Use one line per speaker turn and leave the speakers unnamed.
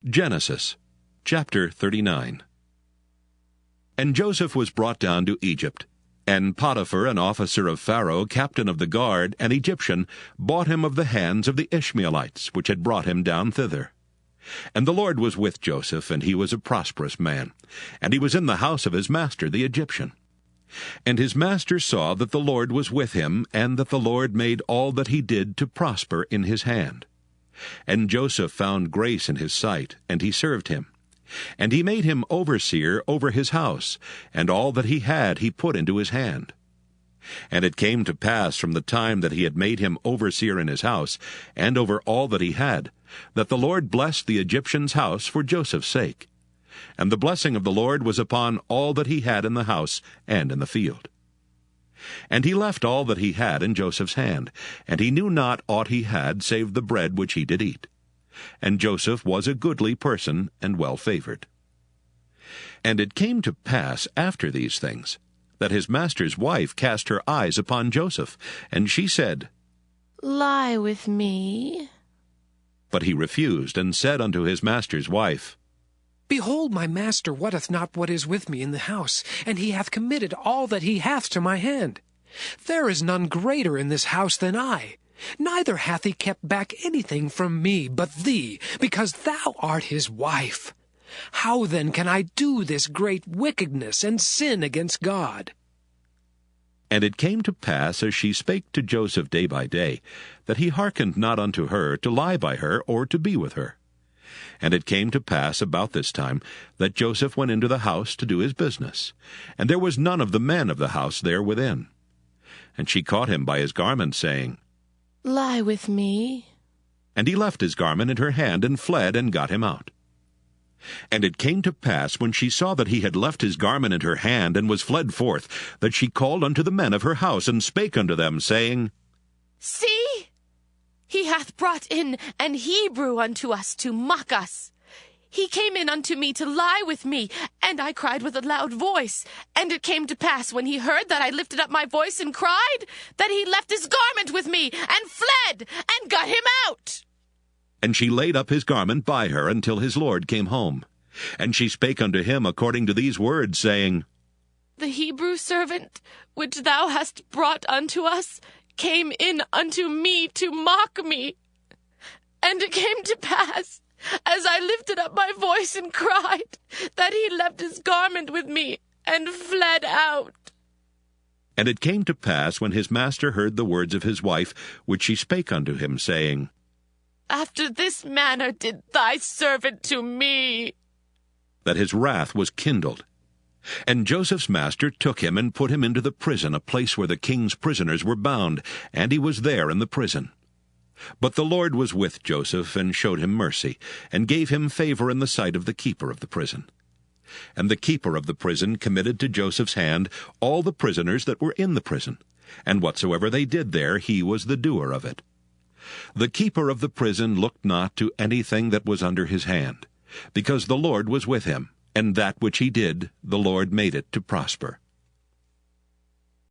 Genesis chapter 39. And Joseph was brought down to Egypt. And Potiphar, an officer of Pharaoh, captain of the guard, an Egyptian, bought him of the hands of the Ishmaelites, which had brought him down thither. And the Lord was with Joseph, and he was a prosperous man, and he was in the house of his master the Egyptian. And his master saw that the Lord was with him, and that the Lord made all that he did to prosper in his hand. And Joseph found grace in his sight, and he served him. And he made him overseer over his house, and all that he had he put into his hand. And it came to pass from the time that he had made him overseer in his house, and over all that he had, that the Lord blessed the Egyptian's house for Joseph's sake. And the blessing of the Lord was upon all that he had in the house and in the field. And he left all that he had in Joseph's hand, and he knew not aught he had save the bread which he did eat. And Joseph was a goodly person and well-favored. And it came to pass after these things, that his master's wife cast her eyes upon Joseph, and she said,
Lie with me.
But he refused, and said unto his master's wife,
Behold, my master wotteth not what is with me in the house, and he hath committed all that he hath to my hand. There is none greater in this house than I. Neither hath he kept back anything from me but thee, because thou art his wife. How then can I do this great wickedness and sin against God?
And it came to pass, as she spake to Joseph day by day, that he hearkened not unto her to lie by her or to be with her. And it came to pass about this time that Joseph went into the house to do his business, and there was none of the men of the house there within. And she caught him by his garment, saying,
Lie with me.
And he left his garment in her hand, and fled, and got him out. And it came to pass, when she saw that he had left his garment in her hand, and was fled forth, that she called unto the men of her house, and spake unto them, saying,
See, he hath brought in an Hebrew unto us to mock us. He came in unto me to lie with me, and I cried with a loud voice. And it came to pass, when he heard that I lifted up my voice and cried, that he left his garment with me, and fled, and got him out.
And she laid up his garment by her until his lord came home. And she spake unto him according to these words, saying,
The Hebrew servant which thou hast brought unto us came in unto me to mock me. And it came to pass, as I lifted up my voice and cried, that he left his garment with me, and fled out.
And it came to pass, when his master heard the words of his wife, which she spake unto him, saying,
After this manner did thy servant to me,
that his wrath was kindled. And Joseph's master took him, and put him into the prison, a place where the king's prisoners were bound, and he was there in the prison. But the Lord was with Joseph, and showed him mercy, and gave him favor in the sight of the keeper of the prison. And the keeper of the prison committed to Joseph's hand all the prisoners that were in the prison, and whatsoever they did there, he was the doer of it. The keeper of the prison looked not to anything that was under his hand, because the Lord was with him, and that which he did, the Lord made it to prosper.